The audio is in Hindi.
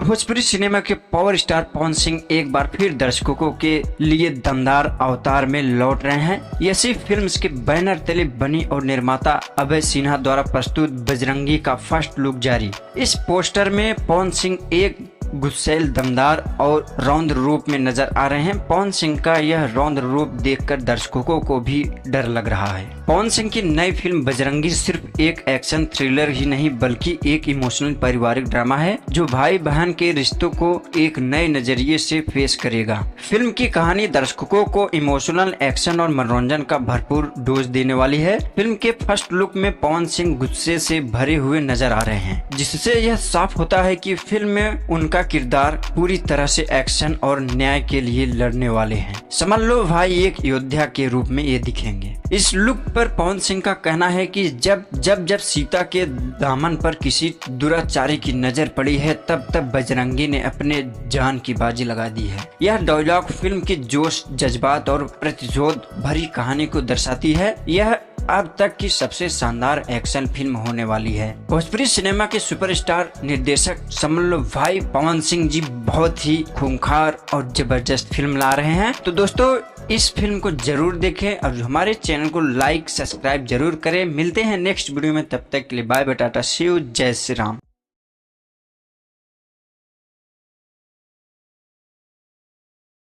भोजपुरी सिनेमा के पावर स्टार पवन सिंह एक बार फिर दर्शकों के लिए दमदार अवतार में लौट रहे हैं। यसी फिल्म्स के बैनर तले बनी और निर्माता अभय सिन्हा द्वारा प्रस्तुत बजरंगी का फर्स्ट लुक जारी। इस पोस्टर में पवन सिंह एक गुस्सैल, दमदार और रौद्र रूप में नजर आ रहे हैं। पवन सिंह का यह रौद्र रूप देखकर दर्शकों को भी डर लग रहा है। पवन सिंह की नई फिल्म बजरंगी सिर्फ एक एक्शन थ्रिलर ही नहीं बल्कि एक इमोशनल पारिवारिक ड्रामा है जो भाई बहन के रिश्तों को एक नए नजरिए से पेश करेगा। फिल्म की कहानी दर्शकों को इमोशनल, एक्शन और मनोरंजन का भरपूर डोज देने वाली है। फिल्म के फर्स्ट लुक में पवन सिंह गुस्से से भरे हुए नजर आ रहे हैं, जिससे यह साफ होता है कि फिल्म में उनका किरदार पूरी तरह से एक्शन और न्याय के लिए लड़ने वाले हैं। समझ लो भाई एक योद्धा के रूप में ये दिखेंगे। इस लुक पर पवन सिंह का कहना है कि जब सीता के दामन पर किसी दुराचारी की नजर पड़ी है तब बजरंगी ने अपने जान की बाजी लगा दी है। यह डायलॉग फिल्म के जोश, जज्बात और प्रतिशोध भरी कहानी को दर्शाती है। यह अब तक की सबसे शानदार एक्शन फिल्म होने वाली है। भोजपुरी सिनेमा के सुपरस्टार निर्देशक समझ लो भाई पवन सिंह जी बहुत ही खूंखार और जबरदस्त फिल्म ला रहे हैं। तो दोस्तों इस फिल्म को जरूर देखें और हमारे चैनल को लाइक, सब्सक्राइब जरूर करें। मिलते हैं नेक्स्ट वीडियो में, तब तक के लिए bye bye, tata, see you, जय श्री राम।